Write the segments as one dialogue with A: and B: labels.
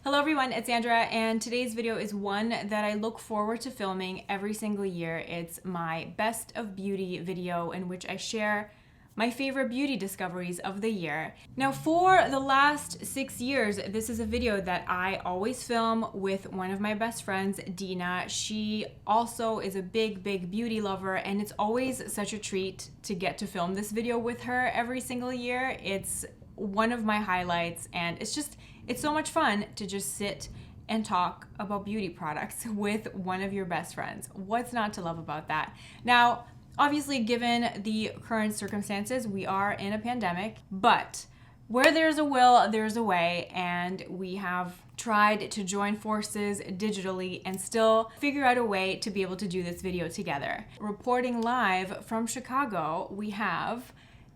A: Hello everyone, it's Sandra, and today's video is one that I look forward to filming every single year. It's my best of beauty video in which I share my favorite beauty discoveries of the year. Now for the last 6 years, this is a video that I always film with one of my best friends, Dena. She also is a big beauty lover, and it's always such a treat to get to film this video with her every single year. It's one of my highlights, and it's so much fun to just sit and talk about beauty products with one of your best friends. What's not to love about that? Now, obviously, given the current circumstances, we are in a pandemic, but where there's a will, there's a way, and we have tried to join forces digitally and still figure out a way to be able to do this video together. Reporting live from Chicago, we have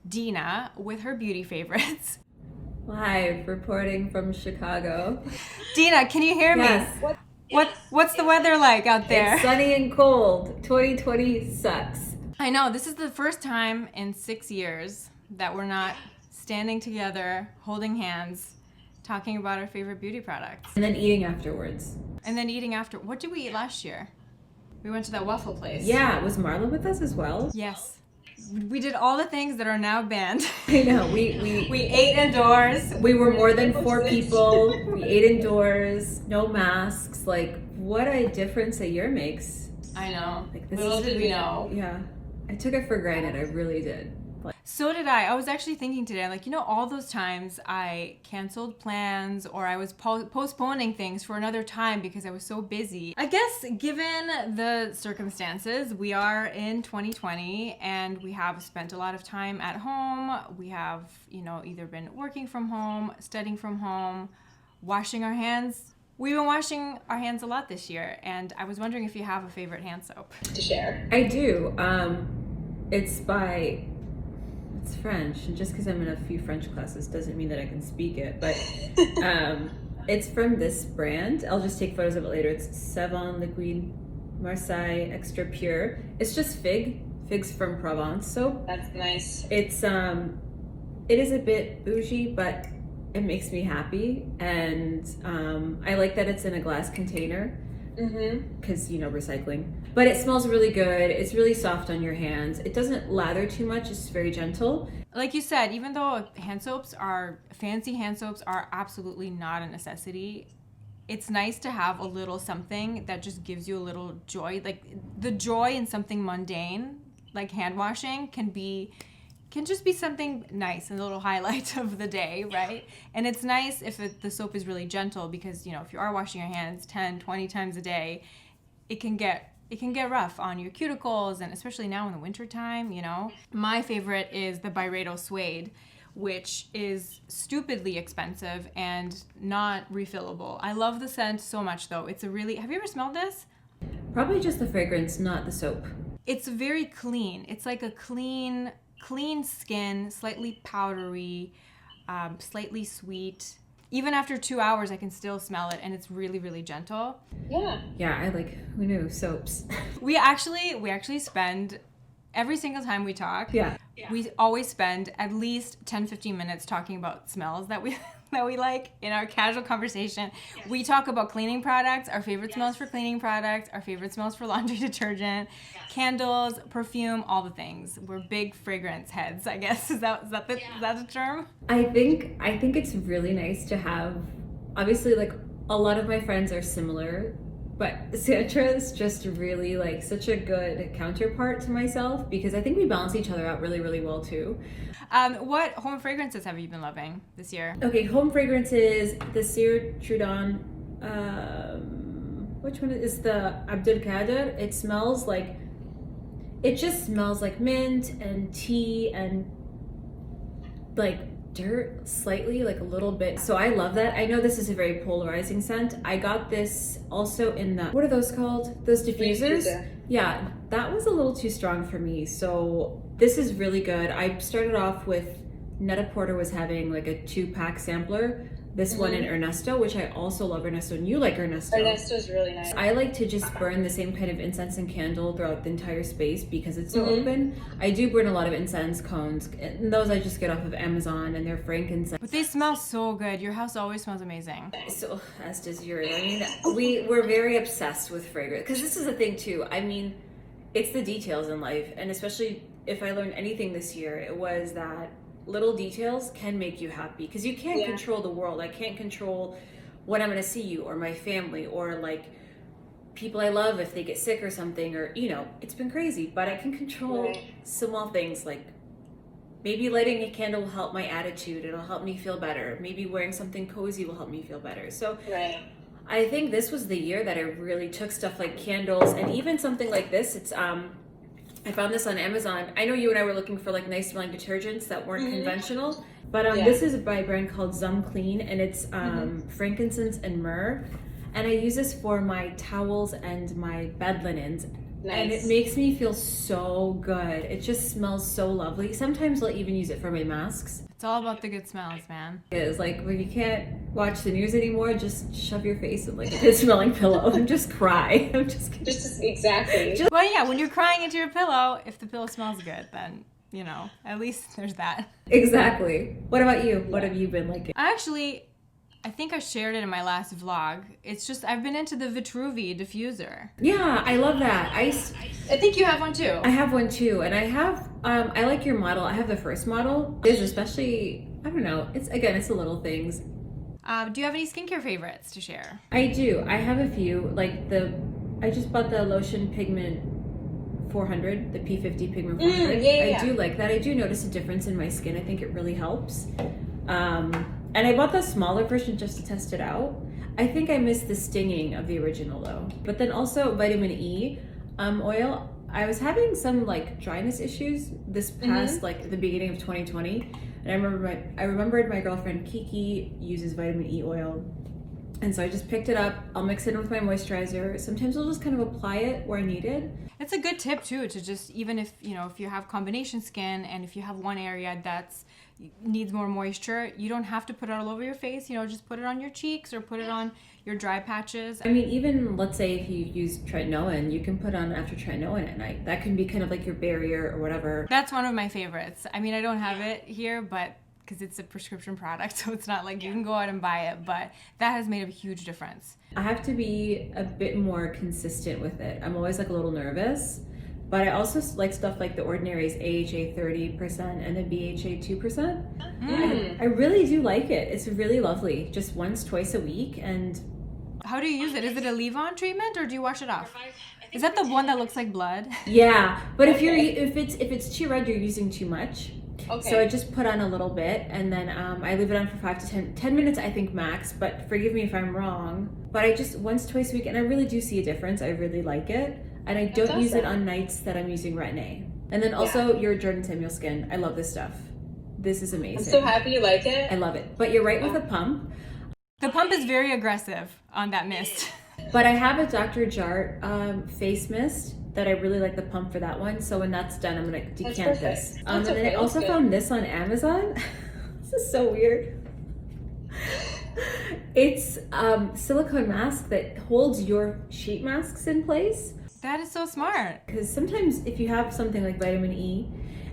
A: Dena with her beauty favorites.
B: Live reporting from Chicago.
A: Dena, can you hear me?
B: Yes.
A: What's the weather like out there?
B: It's sunny and cold. 2020 sucks.
A: I know, this is the first time in 6 years that we're not standing together, holding hands, talking about our favorite beauty products.
B: And then eating afterwards.
A: And then eating after. What did we eat last year? We went to that waffle place.
B: Yeah, was Marla with us as well?
A: Yes. We did all the things that are now banned.
B: I know, we
A: ate indoors.
B: We were more than 4 people. We ate indoors, no masks. Like, what a difference a year makes.
A: I know.
B: Like, this
A: Little
B: is,
A: did we know.
B: Yeah. I took it for granted, I really did.
A: So did I. I was actually thinking today, like, you know, all those times I canceled plans or I was postponing things for another time because I was so busy. I guess given the circumstances, we are in 2020 and we have spent a lot of time at home. We have, you know, either been working from home, studying from home, washing our hands. We've been washing our hands a lot this year, and I was wondering if you have a favorite hand soap to share.
B: I do. It's French, and just because I'm in a few French classes doesn't mean that I can speak it, but it's from this brand. I'll just take photos of it later. It's Savon Liquide Marseille Extra Pure. It's just figs from Provence soap.
A: That's nice.
B: It is a bit bougie, but it makes me happy, and I like that it's in a glass container because, you know, recycling. But it smells really good. It's really soft on your hands. It doesn't lather too much. It's very gentle.
A: Like you said, even though fancy hand soaps are absolutely not a necessity, it's nice to have a little something that just gives you a little joy. Like, the joy in something mundane, like hand washing, can just be something nice and a little highlight of the day, right? And it's nice if the soap is really gentle, because, you know, if you are washing your hands 10, 20 times a day, it can get rough on your cuticles, and especially now in the winter time, you know. My favorite is the BYREDO Suede, which is stupidly expensive and not refillable. I love the scent so much though. Have you ever smelled this?
B: Probably just the fragrance, not the soap.
A: It's very clean. It's like a clean skin, slightly powdery, slightly sweet. Even after 2 hours, I can still smell it, and it's really gentle.
B: Yeah, who knew soaps?
A: We actually spend, every single time we talk, we always spend at least 10-15 minutes talking about smells that we like in our casual conversation. We talk about cleaning products, our favorite smells for cleaning products, our favorite smells for laundry detergent, candles, perfume, all the things. We're big fragrance heads, I guess. Is that the term? I think
B: it's really nice to have, obviously, like, a lot of my friends are similar, but Sandra is just really, like, such a good counterpart to myself, because I think we balance each other out really well too.
A: What home fragrances have you been loving this year?
B: Okay, home fragrances, the Sir Trudon, which one is the Abdelkader? It just smells like mint and tea and like dirt slightly, like a little bit. So I love that. I know this is a very polarizing scent. I got this also in the, what are those called? Those diffusers? Yeah, that was a little too strong for me. So this is really good. I started off with, Net-a-Porter was having like a 2-pack sampler this one in Ernesto, which I also love Ernesto, and you like Ernesto.
C: Ernesto's really nice.
B: I like to just burn the same kind of incense and candle throughout the entire space because it's so open. I do burn a lot of incense cones, and those I just get off of Amazon, and they're frankincense.
A: But they smell so good. Your house always smells amazing.
B: So, as does yours. I mean, we're very obsessed with fragrance, because this is a thing too. I mean, it's the details in life, and especially if I learned anything this year, it was that little details can make you happy, because you can't control the world. I can't control when I'm going to see you or my family or like people I love if they get sick or something, or you know, it's been crazy, but I can control small things, like maybe lighting a candle will help my attitude, it'll help me feel better, maybe wearing something cozy will help me feel better. So I think this was the year that I really took stuff like candles, and even something like this. It's I found this on Amazon. I know you and I were looking for like nice smelling detergents that weren't conventional, but this is by a brand called Zum Clean, and it's frankincense and myrrh, and I use this for my towels and my bed linens. And it makes me feel so good. It just smells so lovely. Sometimes I'll even use it for my masks.
A: It's all about the good smells, man.
B: It is like when you can't watch the news anymore, just shove your face in like a good smelling pillow and just cry. I'm just kidding.
C: Exactly.
A: Well, yeah, when you're crying into your pillow, if the pillow smells good, then, you know, at least there's that.
B: Exactly. What about you? What have you been like?
A: I think I shared it in my last vlog. It's just, I've been into the Vitruvi diffuser.
B: Yeah, I love that. I
A: think you have one too.
B: I have one too, and I have, I like your model. I have the first model. It's especially, I don't know, it's the little things.
A: Do you have any skincare favorites to share?
B: I do. I have a few, like I just bought the Lotion Pigment 400, the P50 Pigment 400. I do like that. I do notice a difference in my skin. I think it really helps. And I bought the smaller version just to test it out. I think I missed the stinging of the original though. But then also vitamin E oil. I was having some like dryness issues this past like the beginning of 2020. And I remembered my girlfriend Kiki uses vitamin E oil. And so I just picked it up. I'll mix it in with my moisturizer. Sometimes I'll just kind of apply it where I need it.
A: It's a good tip too, to just, even if, you know, if you have combination skin and if you have one area that's needs more moisture, you don't have to put it all over your face, you know, just put it on your cheeks or put it on your dry patches.
B: I mean, even let's say if you use tretinoin, you can put on after tretinoin at night. That can be kind of like your barrier or whatever.
A: That's one of my favorites. I mean, I don't have it here, but because it's a prescription product, so it's not like you can go out and buy it, but that has made a huge difference. I
B: have to be a bit more consistent with it. I'm always like a little nervous, but I also like stuff like The Ordinary's AHA 30% and the BHA 2%. I really do like it. It's really lovely. Just once, twice a week. And
A: how do you use it? Is it a leave-on treatment or do you wash it off? Is that the one that looks like blood?
B: Yeah, but if it's too red, you're using too much. So I just put on a little bit, and then I leave it on for 5 to 10 minutes, I think max, but forgive me if I'm wrong. But I just once, twice a week, and I really do see a difference. I really like it. And I don't use it on nights that I'm using Retin-A. And then also your Jordan Samuel skin. I love this stuff. This is amazing.
C: I'm so happy you like it.
B: I love it. But you're right with the pump.
A: The pump is very aggressive on that mist.
B: But I have a Dr. Jart face mist that I really like the pump for that one. So when that's done, I'm gonna decant this. And then I also found this on Amazon. This is so weird. It's silicone mask that holds your sheet masks in place.
A: That is so smart.
B: Because sometimes if you have something like vitamin E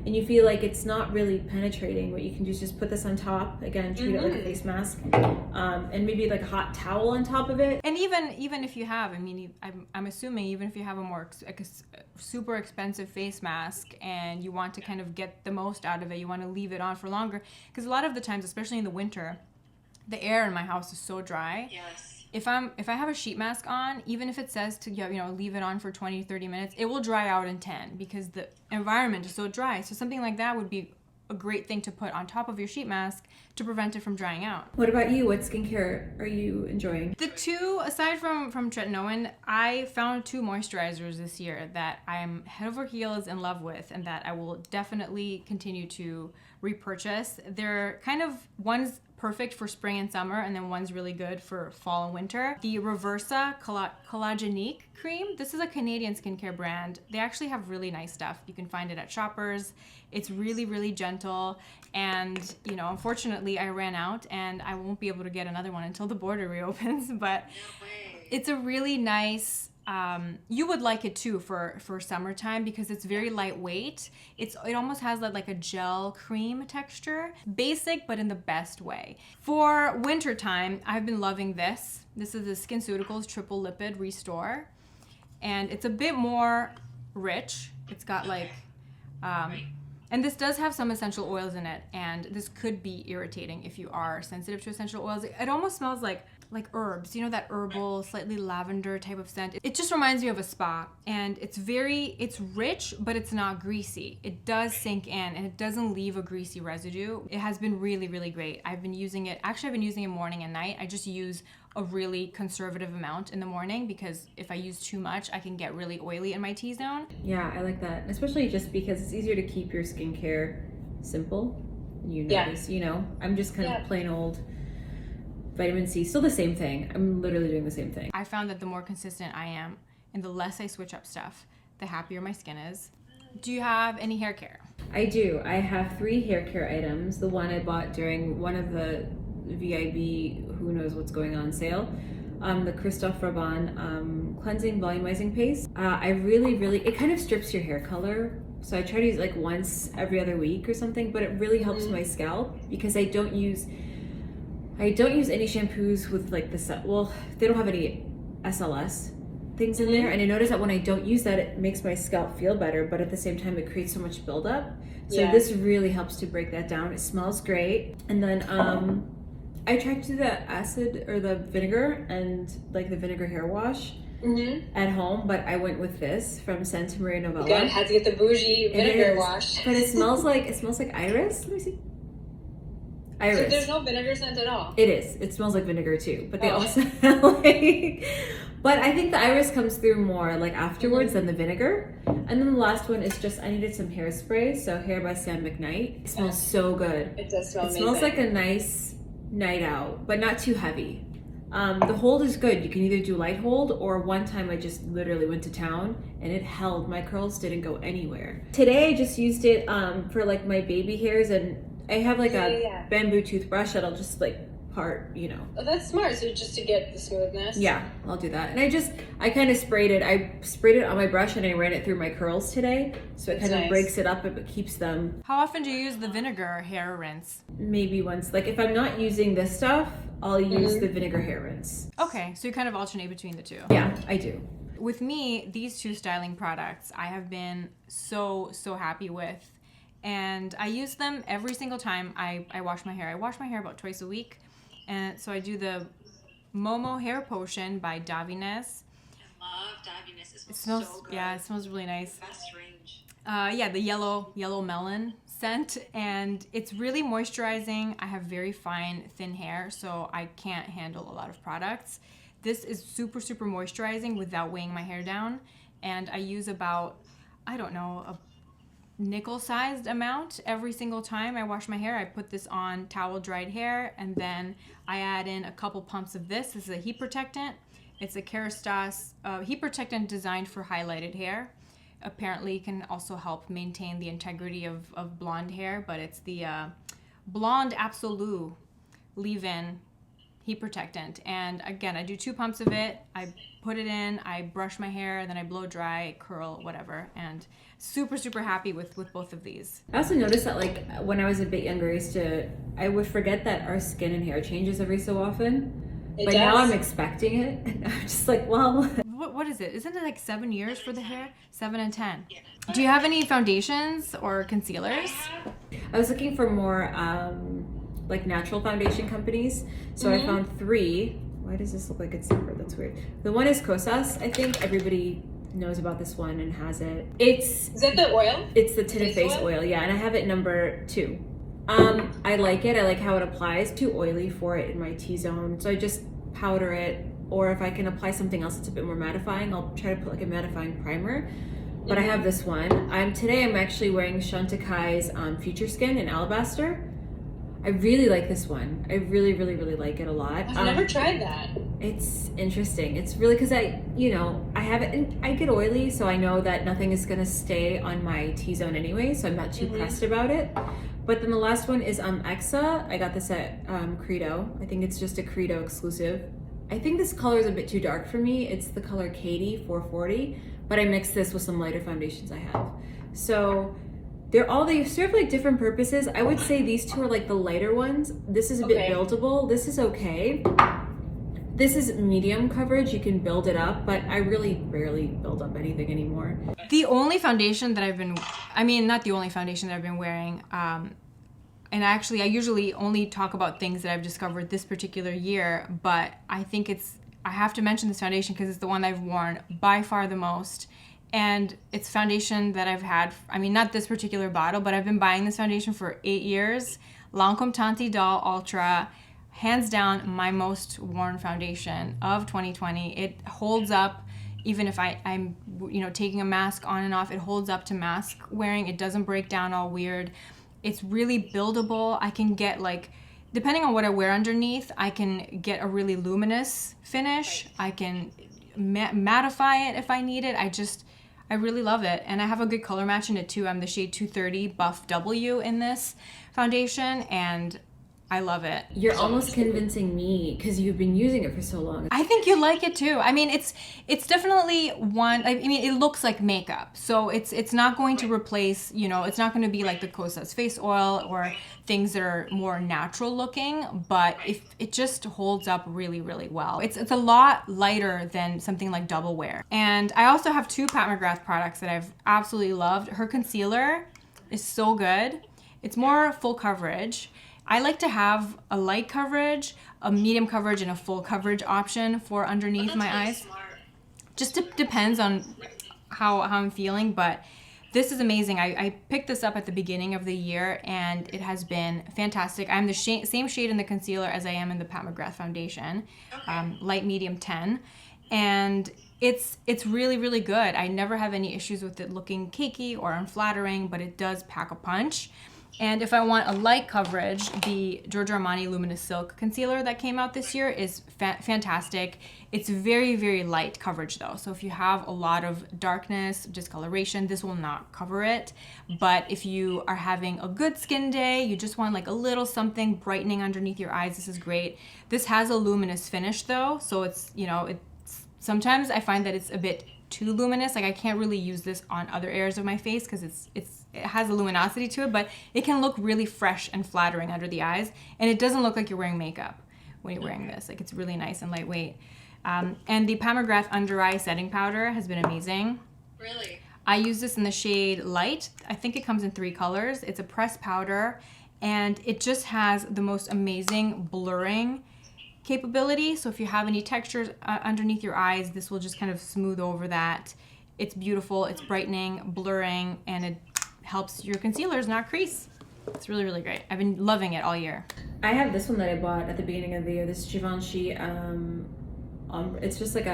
B: and you feel like it's not really penetrating, what you can do is just put this on top, again, treat it like a face mask, and maybe like a hot towel on top of it.
A: And even if you have, I mean, I'm assuming even if you have a more super expensive face mask and you want to kind of get the most out of it, you want to leave it on for longer. Because a lot of the times, especially in the winter, the air in my house is so dry.
C: Yes.
A: If I have a sheet mask on, even if it says to, you know, leave it on for 20 to 30 minutes, it will dry out in 10 because the environment is so dry. So something like that would be a great thing to put on top of your sheet mask to prevent it from drying out.
B: What about you? What skincare are you enjoying?
A: The two, aside from tretinoin, I found 2 moisturizers this year that I am head over heels in love with and that I will definitely continue to repurchase. They're kind of, one's perfect for spring and summer, and then one's really good for fall and winter. The Reversa Collagenique cream. This is a Canadian skincare brand. They actually have really nice stuff. You can find it at Shoppers. It's really, really gentle. And, you know, unfortunately I ran out and I won't be able to get another one until the border reopens, but it's a really nice, you would like it too for summertime because it's very lightweight. It almost has like a gel cream texture. Basic, but in the best way. For wintertime, I've been loving this. This is the SkinCeuticals Triple Lipid Restore. And it's a bit more rich. It's got like, and this does have some essential oils in it, and this could be irritating if you are sensitive to essential oils. It almost smells like herbs, you know, that herbal, slightly lavender type of scent. It just reminds me of a spa, and it's rich, but it's not greasy. It does sink in, and it doesn't leave a greasy residue. It has been really, really great. I've been using it morning and night. I just use a really conservative amount in the morning because if I use too much, I can get really oily in my T-zone.
B: Yeah, I like that, especially just because it's easier to keep your skincare simple. You notice, you know, I'm just kind of plain old vitamin C, still the same thing. I'm literally doing the same thing.
A: I found that the more consistent I am and the less I switch up stuff, the happier my skin is. Do you have any hair care?
B: I do. I have 3 hair care items. The one I bought during one of the VIB, who knows what's going on sale. The Christophe Robin cleansing volumizing paste. I really, it kind of strips your hair color. So I try to use it like once every other week or something, but it really helps my scalp because I don't use any shampoos with like they don't have any SLS things in there. And I notice that when I don't use that, it makes my scalp feel better, but at the same time, it creates so much buildup. So this really helps to break that down. It smells great. And then I tried to do the acid or the vinegar and like the vinegar hair wash at home, but I went with this from Santa Maria Novella.
C: Good, had to get the bougie vinegar wash.
B: But it smells like iris. Let me see. Iris.
C: So there's no vinegar scent at all?
B: It is. It smells like vinegar too, but they also like, but I think the iris comes through more like afterwards than the vinegar. And then the last one is just, I needed some hairspray. So Hair by Sam McKnight. It smells so good.
C: It does smell amazing.
B: It smells like a nice night out, but not too heavy. The hold is good. You can either do light hold, or one time I just literally went to town and it held. My curls didn't go anywhere. Today I just used it for like my baby hairs, and I have like a bamboo toothbrush that'll just like part, you know.
C: Oh, that's smart. So just to get the smoothness.
B: Yeah, I'll do that. And I kind of sprayed it. I sprayed it on my brush and I ran it through my curls today. So it kind of breaks it up, but keeps them.
A: How often do you use the vinegar hair rinse?
B: Maybe once. Like if I'm not using this stuff, I'll use the vinegar hair rinse.
A: Okay, so you kind of alternate between the two.
B: Yeah, I do.
A: With me, these 2 styling products I have been so happy with. And I use them every single time I wash my hair. I wash my hair about twice a week. And so I do the Momo Hair Potion by Davines.
D: I love Davines. It smells so good.
A: Yeah, it smells really nice.
D: Best range.
A: Yeah, the yellow melon scent, and it's really moisturizing. I have very fine, thin hair, so I can't handle a lot of products. This is super moisturizing without weighing my hair down, and I use about, I don't know, a nickel-sized amount every single time I wash my hair. I put this on towel-dried hair, and then I add in a couple pumps of this. This is a heat protectant. It's a Kerastase heat protectant designed for highlighted hair. Apparently it can also help maintain the integrity of blonde hair, but it's the Blonde Absolu leave-in heat protectant. And again, I do 2 pumps of it. I put it in, I brush my hair, then I blow dry, curl, whatever. And super happy with both of these.
B: I also noticed that like when I was a bit younger, I would forget that our skin and hair changes every so often. But now I'm expecting it, and I'm just like, well.
A: What is it? Isn't it like 7 years for the hair? 7 and 10. Yeah. Do you have any foundations or concealers?
B: I was looking for more like natural foundation companies. So I found 3. Why does this look like it's separate? That's weird. The one is Kosas. I think everybody knows about this one and has it.
C: Is that the oil?
B: It's the tinted face oil, yeah, and I have it number 2. I like it. I like how it applies. Too oily for it in my T-zone, so I just powder it, or if I can apply something else that's a bit more mattifying, I'll try to put like a mattifying primer. But I have this one. Today I'm actually wearing Chantecaille's Future Skin in Alabaster. I really like this one. I really, really, really like it a lot.
C: I've never tried that.
B: It's interesting. It's really, because I have it, and I get oily, so I know that nothing is gonna stay on my T-zone anyway, so I'm not too pressed about it. But then the last one is Exa. I got this at Credo. I think it's just a Credo exclusive. I think this color is a bit too dark for me. It's the color Katie 440, but I mixed this with some lighter foundations I have. So they serve like different purposes. I would say these two are like the lighter ones. This is a bit buildable. This is okay. This is medium coverage. You can build it up, but I really rarely build up anything anymore.
A: The only foundation that I've been, not the only foundation that I've been wearing, and actually I usually only talk about things that I've discovered this particular year, but I think I have to mention this foundation because it's the one I've worn by far the most. And it's foundation that I've had, not this particular bottle, but I've been buying this foundation for 8 years. Lancome Tanti Doll Ultra, hands down my most worn foundation of 2020. It holds up even if I'm taking a mask on and off. It holds up to mask wearing. It doesn't break down all weird. It's really buildable. I can get depending on what I wear underneath, I can get a really luminous finish. I can mattify it if I need it. I really love it. And I have a good color match in it too. I'm the shade 230 Buff W in this foundation, and I love it.
B: You're almost convincing me because you've been using it for so long.
A: I think you like it too. It's definitely one, it looks like makeup. So it's not going to replace, it's not going to be like the Kosas face oil or things that are more natural looking, but it just holds up really, really well. It's a lot lighter than something like Double Wear. And I also have 2 Pat-McGrath products that I've absolutely loved. Her concealer is so good. It's more full coverage. I like to have a light coverage, a medium coverage, and a full coverage option for underneath my eyes.
D: Smart.
A: Just depends on how I'm feeling, but this is amazing. I picked this up at the beginning of the year, and it has been fantastic. I'm the same shade in the concealer as I am in the Pat-McGrath foundation, light medium 10, and it's really, really good. I never have any issues with it looking cakey or unflattering, but it does pack a punch. And if I want a light coverage, the Giorgio Armani Luminous Silk Concealer that came out this year is fantastic. It's very, very light coverage though. So if you have a lot of darkness, discoloration, this will not cover it. But if you are having a good skin day, you just want like a little something brightening underneath your eyes, this is great. This has a luminous finish though. So it's, sometimes I find that it's a bit too luminous. Like I can't really use this on other areas of my face because it has a luminosity to it, but it can look really fresh and flattering under the eyes, and it doesn't look like you're wearing makeup when you're wearing this. Like it's really nice and lightweight. And the Pat-McGrath Under Eye Setting Powder has been amazing.
D: Really?
A: I use this in the shade Light. I think it comes in 3 colors. It's a pressed powder, and it just has the most amazing blurring capability. So if you have any textures underneath your eyes, this will just kind of smooth over that. It's beautiful, it's brightening, blurring, and it helps your concealers not crease. It's really, really great. I've been loving it all year.
B: I have this one that I bought at the beginning of the year, this Givenchy, it's just like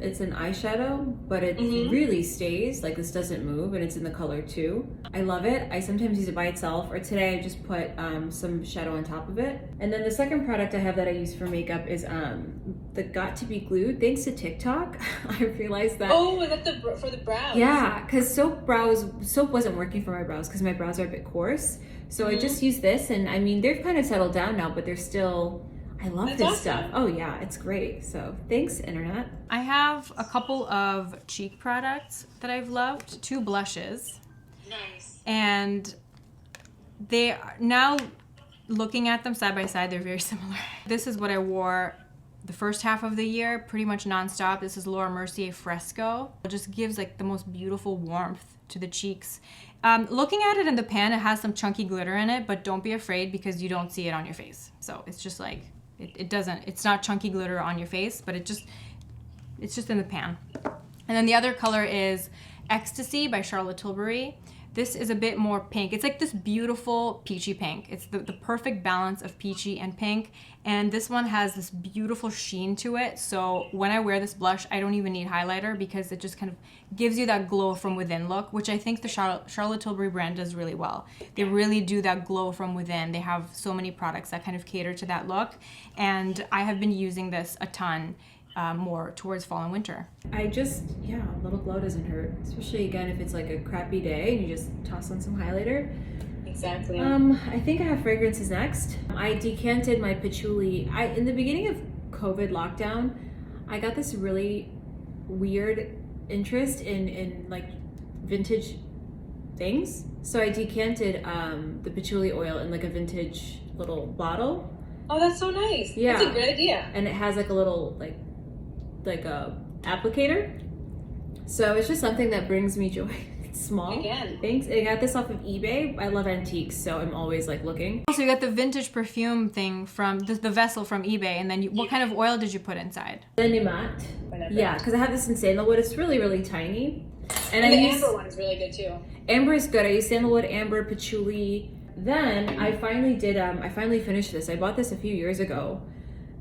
B: it's an eyeshadow, but it really stays, like this doesn't move, and it's in the color 2. I love it. I sometimes use it by itself, or today I just put some shadow on top of it. And then the second product I have that I use for makeup is the Got To Be Glued. Thanks to TikTok, I realized that.
C: Oh, is that for the brows?
B: Yeah, because soap wasn't working for my brows because my brows are a bit coarse. So I just used this, and they've kind of settled down now, but they're still, I love this stuff. Oh yeah, it's great. So thanks, internet.
A: I have a couple of cheek products that I've loved, 2 blushes.
D: Nice.
A: And they are, now looking at them side by side, they're very similar. This is what I wore the first half of the year, pretty much nonstop. This is Laura Mercier Fresco. It just gives like the most beautiful warmth to the cheeks. Looking at it in the pan, it has some chunky glitter in it, but don't be afraid because you don't see it on your face. So it's just like, it's not chunky glitter on your face, but it's just in the pan. And then the other color is Ecstasy by Charlotte Tilbury. This is a bit more pink. It's like this beautiful peachy pink. It's the perfect balance of peachy and pink. And this one has this beautiful sheen to it. So when I wear this blush, I don't even need highlighter because it just kind of gives you that glow from within look, which I think the Charlotte Tilbury brand does really well. They really do that glow from within. They have so many products that kind of cater to that look. And I have been using this a ton. More towards fall and winter.
B: A little glow doesn't hurt, especially again if it's like a crappy day and you just toss on some highlighter.
C: Exactly.
B: I think I have fragrances next. I decanted my patchouli. In the beginning of COVID lockdown, I got this really weird interest in like vintage things. So I decanted the patchouli oil in like a vintage little bottle.
C: Oh, that's so nice.
B: Yeah.
C: That's a great idea.
B: And it has like a little like a applicator. So it's just something that brings me joy. It's small.
C: Again.
B: Thanks. I got this off of eBay. I love antiques, so I'm always like looking.
A: So you got the vintage perfume thing from the vessel from eBay, and then what kind of oil did you put inside?
B: Dena. Yeah, because I have this in sandalwood. It's really, really tiny.
C: And the amber one is really good too.
B: Amber is good. I use sandalwood, amber, patchouli. Then I finally did, I finally finished this. I bought this a few years ago.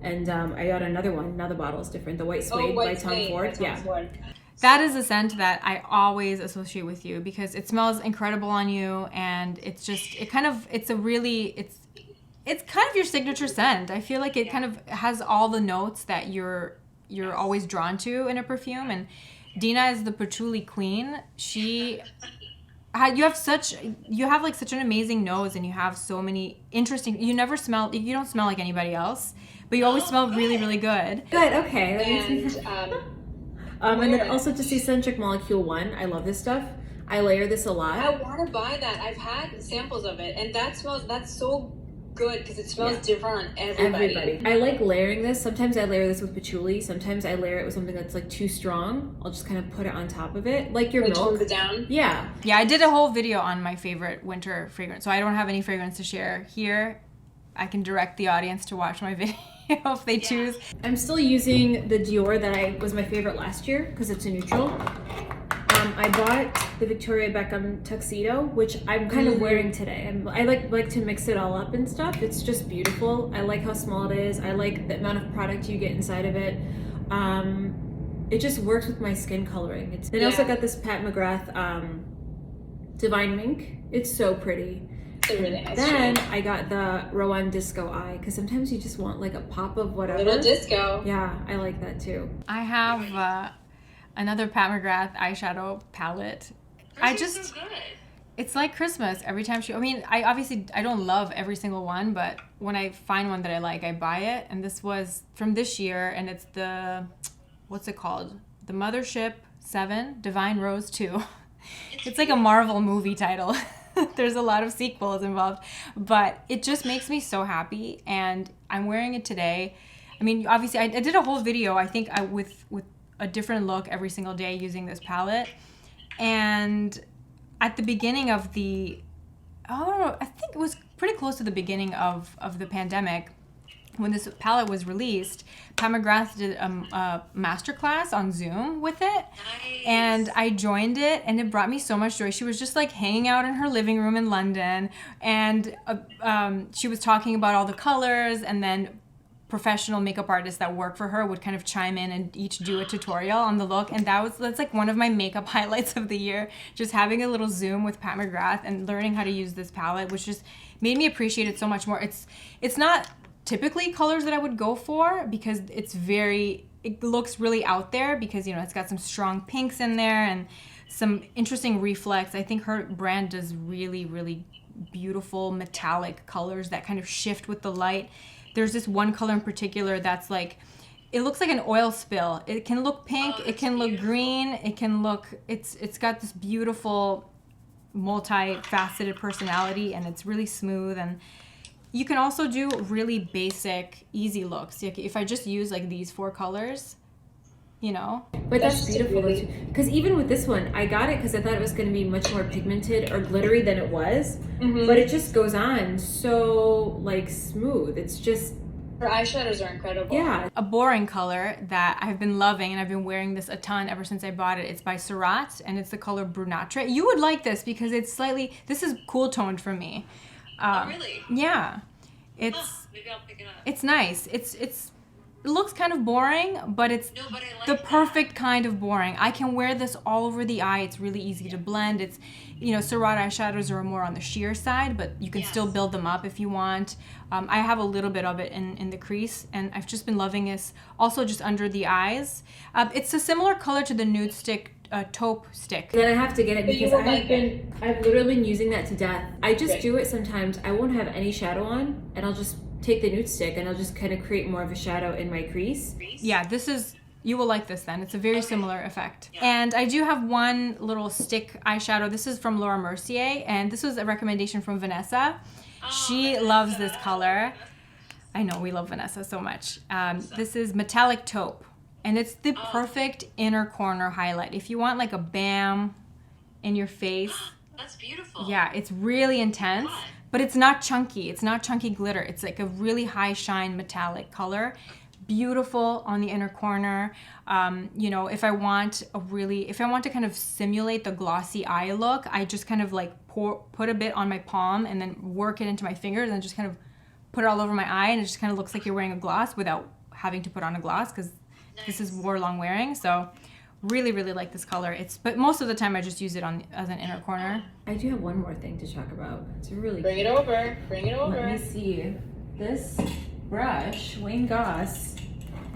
B: And I got another one. Now the bottle is different. The White Suede by Tom Ford. Yeah.
A: That is a scent that I always associate with you because it smells incredible on you, and it's just it's kind of your signature scent. I feel like it kind of has all the notes that you're always drawn to in a perfume. And Dena is the patchouli queen. You have such an amazing nose, and you have so many interesting. You don't smell like anybody else, but you always smell really, really good.
B: Good. Okay. That makes me and then also just Eccentric Molecule 1. I love this stuff. I layer this a lot.
C: I want to buy that. I've had samples of it, and that's so good because it smells different on everybody.
B: I like layering this. Sometimes I layer this with patchouli. Sometimes I layer it with something that's like too strong. I'll just kind of put it on top of it, like your milk.
C: Tone it down.
B: Yeah.
A: Yeah, I did a whole video on my favorite winter fragrance, so I don't have any fragrance to share here. I can direct the audience to watch my video if they choose.
B: I'm still using the Dior that was my favorite last year because it's a neutral. I bought the Victoria Beckham Tuxedo, which I'm kind of wearing today. I like to mix it all up and stuff. It's just beautiful. I like how small it is. I like the amount of product you get inside of it. It just works with my skin coloring. Then I also got this PAT-MCGRATH Divine Mink. It's so pretty.
C: It's a really nice
B: Then
C: shade.
B: I got the Rowan Disco Eye because sometimes you just want like a pop of whatever.
C: A little disco.
B: Yeah, I like that too.
A: I have another Pat-McGrath eyeshadow palette.
D: So good.
A: It's like Christmas every time I don't love every single one, but when I find one that I like, I buy it. And this was from this year, and it's what's it called? The Mothership 7, Divine Rose 2. It's like a Marvel movie title. There's a lot of sequels involved, but it just makes me so happy, and I'm wearing it today. I mean, obviously, I did a whole video, I think, with a different look every single day using this palette, and at the beginning of I think it was pretty close to the beginning of the pandemic, when this palette was released, Pat-McGrath did a masterclass on Zoom with it.
D: Nice.
A: And I joined it, and it brought me so much joy. She was just like hanging out in her living room in London, and she was talking about all the colors, and then professional makeup artists that work for her would kind of chime in and each do a tutorial on the look. And that's like one of my makeup highlights of the year, just having a little Zoom with Pat-McGrath and learning how to use this palette, which just made me appreciate it so much more. It's not typically colors that I would go for because it looks really out there because, it's got some strong pinks in there and some interesting reflex. I think her brand does really, really beautiful metallic colors that kind of shift with the light. There's this one color in particular that's like, it looks like an oil spill. It can look pink, it can look green, it's got this beautiful multi-faceted personality, and it's really smooth. And you can also do really basic, easy looks. Like if I just use like these 4 colors,
B: But that's beautiful, because even with this one, I got it because I thought it was going to be much more pigmented or glittery than it was, but it just goes on so like smooth. It's just
C: Her eyeshadows are incredible.
B: Yeah.
A: A boring color that I've been loving, and I've been wearing this a ton ever since I bought it. It's by Surratt, and it's the color Brunatre. You would like this because it's slightly, this is cool toned for me.
D: Oh, really?
A: Yeah.
D: Maybe I'll pick it up.
A: It's nice. It looks kind of boring, but it's
D: No, but I like
A: the
D: that.
A: perfect kind of boring. I can wear this all over the eye. It's really easy to blend. It's, you know, Surratt eyeshadows are more on the sheer side, but you can still build them up if you want. I have a little bit of it in the crease, and I've just been loving this. Also just under the eyes. It's a similar color to the Nude Stick taupe stick.
B: Then I have to get it
C: But you
B: because
C: will
B: I've literally been using that to death. I just
C: Great.
B: do it sometimes. I won't have any shadow on, and I'll just take the nude stick and I'll just kind of create more of a shadow in my crease.
A: Yeah, this is, you will like this then. It's a very similar effect. And I do have one little stick eyeshadow. This is from Laura Mercier, and this was a recommendation from Vanessa. She loves this color. I know, we love Vanessa so much. This is Metallic Taupe, and it's the perfect inner corner highlight. If you want like a bam in your face.
D: That's beautiful.
A: Yeah, it's really intense, but it's not chunky. It's not chunky glitter. It's like a really high shine metallic color. Beautiful on the inner corner. You know, if I want to kind of simulate the glossy eye look, I just kind of like put a bit on my palm and then work it into my fingers and just kind of put it all over my eye, and it just kind of looks like you're wearing a gloss without having to put on a gloss, because this is more long wearing. So really, really like this color. But most of the time I just use it as an inner corner.
B: I do have one more thing to talk about. It's really
C: Bring it over. Bring it over.
B: Let me see. This brush, Wayne Goss,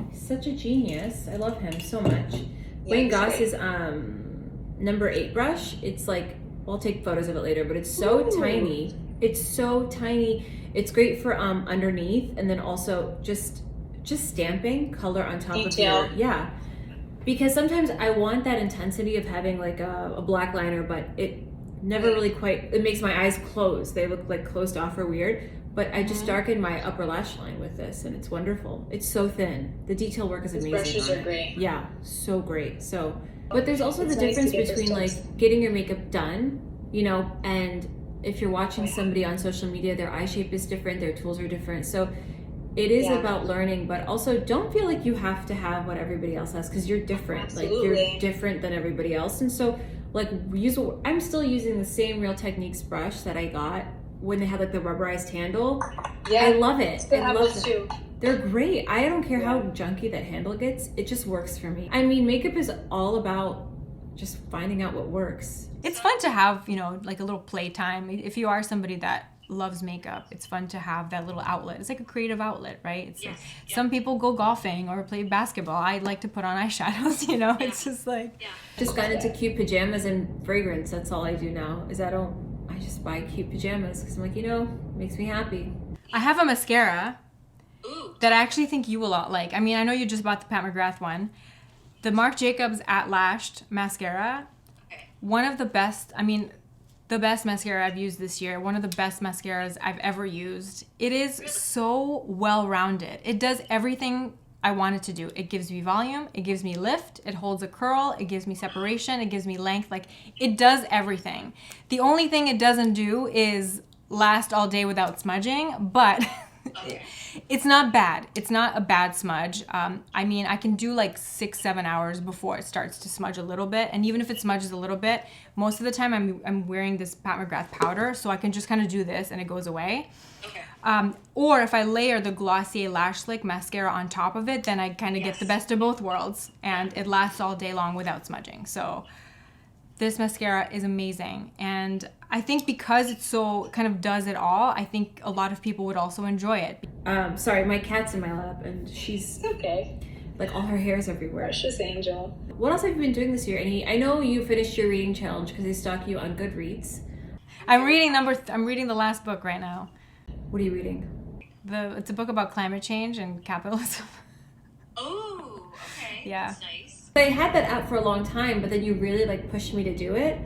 B: he's such a genius. I love him so much. Wayne Goss is number 8 brush. It's like, I'll take photos of it later, but it's so tiny. It's so tiny. It's great for underneath, and then also just stamping color on top of your, yeah. Because sometimes I want that intensity of having like a black liner, but it never really quite, it makes my eyes close. They look like closed off or weird. But I just darken my upper lash line with this, and it's wonderful. It's so thin. The detail work is amazing.
C: These brushes
B: on
C: are
B: it.
C: great.
B: Yeah, so great. So, but there's also
C: It's
B: the
C: nice to
B: difference
C: get this
B: between
C: done.
B: like getting your makeup done, you know, and if you're watching somebody on social media, their eye shape is different, their tools are different. So it is about learning, but also don't feel like you have to have what everybody else has, because you're different.
C: Absolutely.
B: Like you're different than everybody else. And so like I'm still using the same Real Techniques brush that I got when they had like the rubberized handle.
C: Yeah.
B: I love it.
C: Still
B: I
C: have
B: love
C: those
B: it.
C: too.
B: They're great. I don't care how junky that handle gets. It just works for me. I mean, makeup is all about just finding out what works.
A: It's fun to have, you know, like a little playtime. If you are somebody that loves makeup, it's fun to have that little outlet. It's like a creative outlet, right? It's like, some people go golfing or play basketball. I like to put on eyeshadows, you know? It's just like...
B: Just got into cute pajamas and fragrance. That's all I do now, is I just buy cute pajamas because I'm like, you know, it makes me happy.
A: I have a mascara
D: Ooh.
A: that I actually think you will like. I mean, I know you just bought the Pat-McGrath one. The Marc Jacobs at Lash'd mascara, one of the best, I mean, the best mascara I've used this year, one of the best mascaras I've ever used. It is so well-rounded. It does everything I want it to do. It gives me volume, it gives me lift, it holds a curl, it gives me separation, it gives me length. Like, it does everything. The only thing it doesn't do is last all day without smudging, but it's not bad. It's not a bad smudge. I mean, I can do like 6-7 hours before it starts to smudge a little bit. And even if it smudges a little bit, most of the time I'm wearing this Pat-McGrath powder, so I can just kind of do this and it goes away. Or if I layer the Glossier Lash Slick mascara on top of it, then I kind of get the best of both worlds, and it lasts all day long without smudging. So this mascara is amazing, and I think because it so kind of does it all, I think a lot of people would also enjoy it.
B: Sorry, my cat's in my lap, and she's
C: Okay.
B: like, all her hair's everywhere.
C: Precious angel.
B: What else have you been doing this year? I know you finished your reading challenge because they stalk you on Goodreads.
A: I'm reading I'm reading the last book right now.
B: What are you reading?
A: It's a book about climate change and capitalism.
D: Oh, okay.
A: Yeah.
D: That's nice.
B: I had that out for a long time, but then you really like pushed me to do it.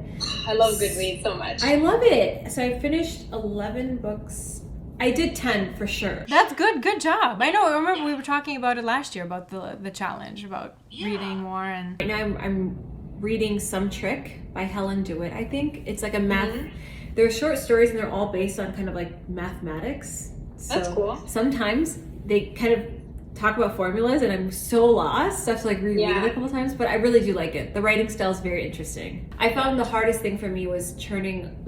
C: I love Goodreads so much.
B: I love it. So I finished 11 books. I did 10 for sure.
A: That's good. Good job. I know. I remember we were talking about it last year about the challenge, about reading more. And
B: Right now I'm reading Some Trick by Helen Dewitt, I think. It's like a math. They're short stories and they're all based on kind of like mathematics. So
C: That's cool.
B: Sometimes they kind of talk about formulas and I'm so lost. So I have to like reread it a couple times, but I really do like it. The writing style is very interesting. I found the hardest thing for me was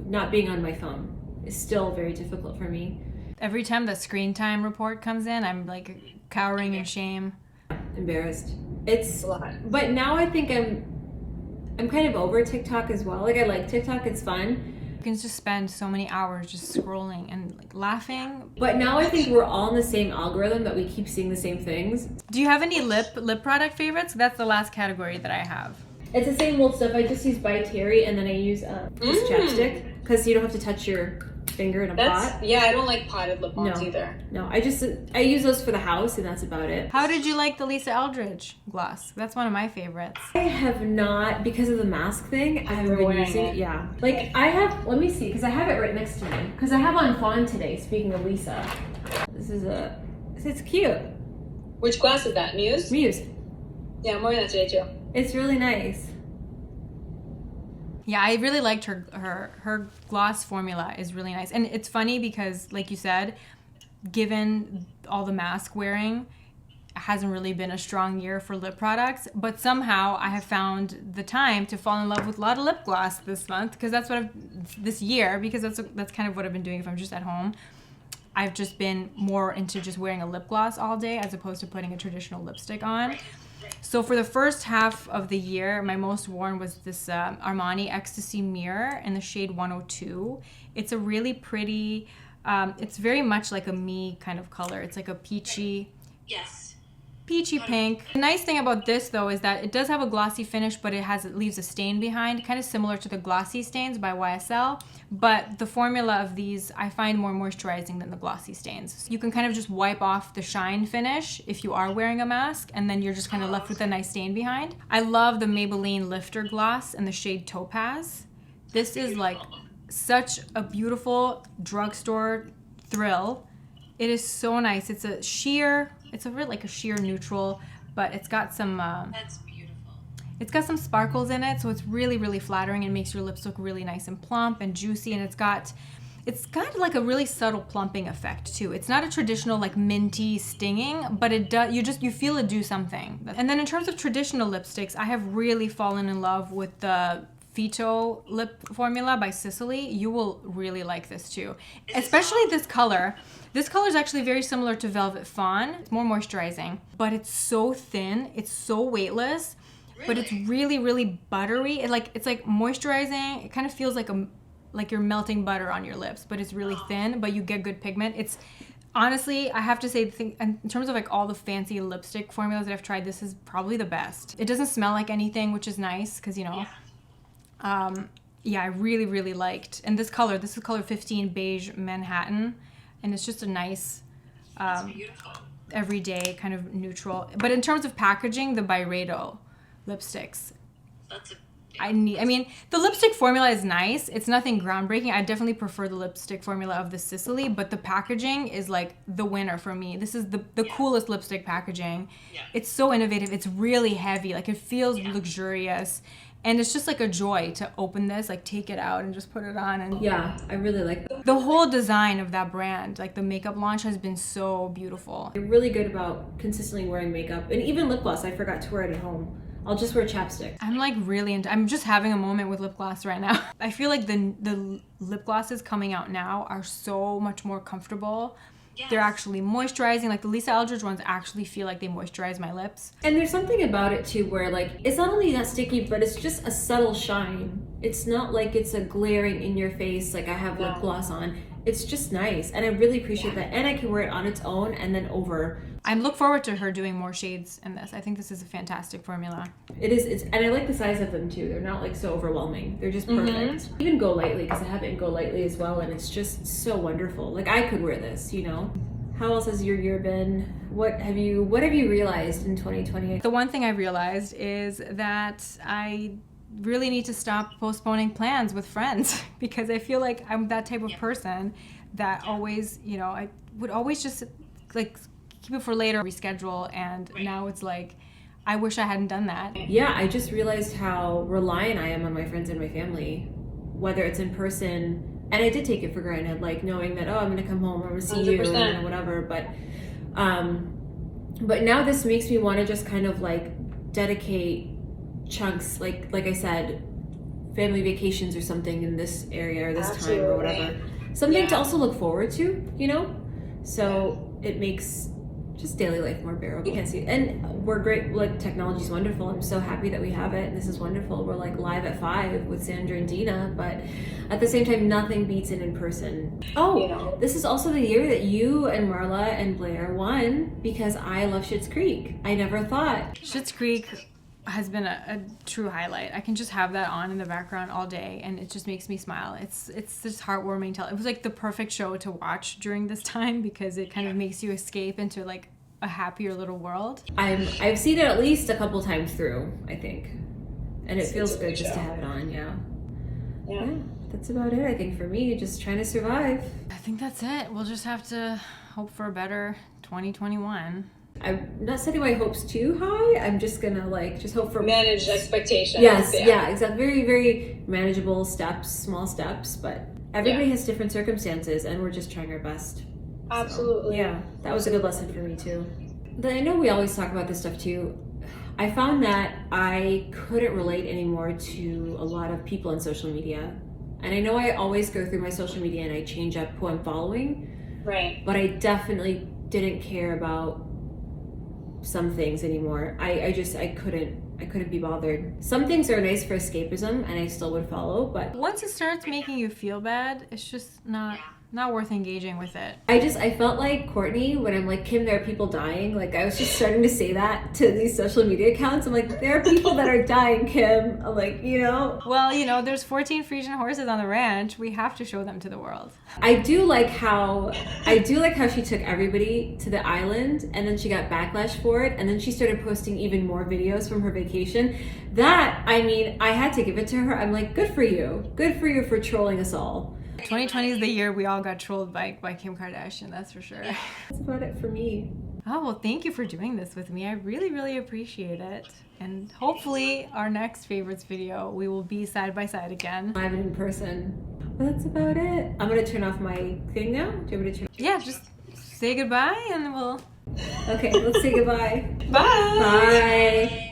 B: not being on my phone. It's still very difficult for me.
A: Every time the screen time report comes in, I'm like cowering in shame.
B: Embarrassed. It's
C: a lot.
B: But now I think I'm kind of over TikTok as well. Like I like TikTok, it's fun.
A: You can just spend so many hours just scrolling and like laughing.
B: But now I think we're all in the same algorithm that we keep seeing the same things.
A: Do you have any lip product favorites? That's the last category that I have.
B: It's the same old stuff. I just use By Terry and then I use this chapstick because you don't have to touch your finger in a pot.
C: Yeah, I don't like potted lip balms either.
B: No, I use those for the house and that's about it.
A: How did you like the Lisa Eldridge gloss? That's one of my favorites.
B: I have not, because of the mask thing, I haven't been using it. Yeah. Like I have, let me see, because I have it right next to me. Because I have on Fawn today, speaking of Lisa. It's cute.
C: Which gloss is that? Muse?
B: Muse.
C: Yeah, I'm wearing that today too.
B: It's really nice.
A: Yeah, I really liked her gloss formula is really nice. And it's funny because, like you said, given all the mask wearing, it hasn't really been a strong year for lip products. But somehow I have found the time to fall in love with a lot of lip gloss this month because that's this year, because that's kind of what I've been doing if I'm just at home. I've just been more into just wearing a lip gloss all day as opposed to putting a traditional lipstick on. So for the first half of the year, my most worn was this Armani Ecstasy Mirror in the shade 102. It's a really pretty, it's very much like a me kind of color. It's like a peachy pink. The nice thing about this though is that it does have a glossy finish, but it leaves a stain behind, kind of similar to the Glossy Stains by YSL. But the formula of these I find more moisturizing than the glossy stains. So you can kind of just wipe off the shine finish if you are wearing a mask, and then you're just kind of left with a nice stain behind. I love the Maybelline Lifter Gloss in the shade Topaz. This is like such a beautiful drugstore thrill. It is so nice. It's a sheer, it's a really like a sheer neutral, but it's got some
D: That's beautiful.
A: it's got some sparkles in it, so it's really, really flattering and makes your lips look really nice and plump and juicy. And it's got like a really subtle plumping effect too. It's not a traditional like minty stinging, but it does, you feel it do something. And then in terms of traditional lipsticks, I have really fallen in love with the Phyto lip formula by SISLEY. You will really like this too, especially this color. This color is actually very similar to Velvet Fawn. It's more moisturizing, but it's so thin. It's so weightless, but it's really, really buttery. It's like moisturizing. It kind of feels like you're melting butter on your lips, but it's really thin, but you get good pigment. It's honestly, I have to say, in terms of like all the fancy lipstick formulas that I've tried, this is probably the best. It doesn't smell like anything, which is nice because, you know, yeah, I really, really liked. And this is color 15 Beige Manhattan. And it's just a nice, everyday kind of neutral. But in terms of packaging, the BYREDO lipsticks, I mean, the lipstick formula is nice. It's nothing groundbreaking. I definitely prefer the lipstick formula of the SISLEY, but the packaging is like the winner for me. This is the coolest lipstick packaging. It's so innovative. It's really heavy. Like it feels luxurious. And it's just like a joy to open this, like take it out and just put it on. And
B: yeah, I really like that.
A: The whole design of that brand, like the makeup launch has been so beautiful.
B: I'm really good about consistently wearing makeup, and even lip gloss. I forgot to wear it at home. I'll just wear chapstick.
A: I'm like really I'm just having a moment with lip gloss right now. I feel like the lip glosses coming out now are so much more comfortable. Yes. They're actually moisturizing. Like the Lisa Eldridge ones actually feel like they moisturize my lips.
B: And there's something about it too where like it's not only not sticky, but it's just a subtle shine. It's not like it's a glaring in your face like I have lip gloss on. It's just nice, and I really appreciate that. And I can wear it on its own and then over.
A: I look forward to her doing more shades in this. I think this is a fantastic formula.
B: It is, and I like the size of them too. They're not like so overwhelming. They're just perfect. Even Go Lightly, because I have it in Go Lightly as well, and it's just so wonderful. Like I could wear this, you know. How else has your year been? What have you realized in 2020?
A: The one thing I realized is that I really need to stop postponing plans with friends because I feel like I'm that type of person that always, you know, I would always just like keep it for later, reschedule, and now it's like I wish I hadn't done that.
B: Yeah, I just realized how reliant I am on my friends and my family, whether it's in person, and I did take it for granted, like knowing that, oh, I'm gonna come home, I'm gonna see 100%. You and whatever, but But now this makes me want to just kind of like dedicate chunks, like I said, family vacations or something in this area or this time or whatever. Something to also look forward to, you know? So it makes just daily life more bearable. You can't see it. And we're great, like technology's wonderful. I'm so happy that we have it. And this is wonderful. We're like live at 5 with Sandra and Dena, but at the same time, nothing beats it in person. Oh, you know, this is also the year that you and Marla and Blair won because I love Schitt's Creek. I never thought.
A: Schitt's Creek has been a true highlight. I can just have that on in the background all day and it just makes me smile. It's just heartwarming. It was like the perfect show to watch during this time because it kind of makes you escape into like a happier little world.
B: I've seen it at least a couple times through, I think. And it feels good just to have it on, yeah. That's about it, I think, for me. Just trying to survive.
A: I think that's it. We'll just have to hope for a better 2021.
B: I'm not setting my hopes too high. I'm just gonna like just hope for
C: managed expectations.
B: Yes, yeah, exactly. Very, very manageable steps, small steps, but everybody has different circumstances and we're just trying our best.
C: Absolutely.
B: So, yeah, that was a good lesson for me too. Then I know we always talk about this stuff too. I found that I couldn't relate anymore to a lot of people on social media. And I know I always go through my social media and I change up who I'm following.
C: Right.
B: But I definitely didn't care about some things anymore. I couldn't be bothered. Some things are nice for escapism and I still would follow, but
A: once it starts making you feel bad, it's just not worth engaging with it.
B: I felt like Courtney when I'm like, Kim, there are people dying. Like I was just starting to say that to these social media accounts. I'm like, there are people that are dying, Kim. I'm like, you know.
A: Well, you know, there's 14 Frisian horses on the ranch. We have to show them to the world.
B: I do like how she took everybody to the island and then she got backlash for it and then she started posting even more videos from her vacation. That, I mean, I had to give it to her. I'm like, good for you. Good for you for trolling us all.
A: 2020 is the year we all got trolled by Kim Kardashian, that's for sure.
B: That's about it for me.
A: Oh, well, thank you for doing this with me. I really, really appreciate it. And hopefully our next favorites video, we will be side by side again.
B: Live and in person. Well, that's about it. I'm gonna turn off my thing now. Do you want me to turn?
A: Yeah, just say goodbye and we'll...
B: Okay, let's say goodbye.
A: Bye!
B: Bye!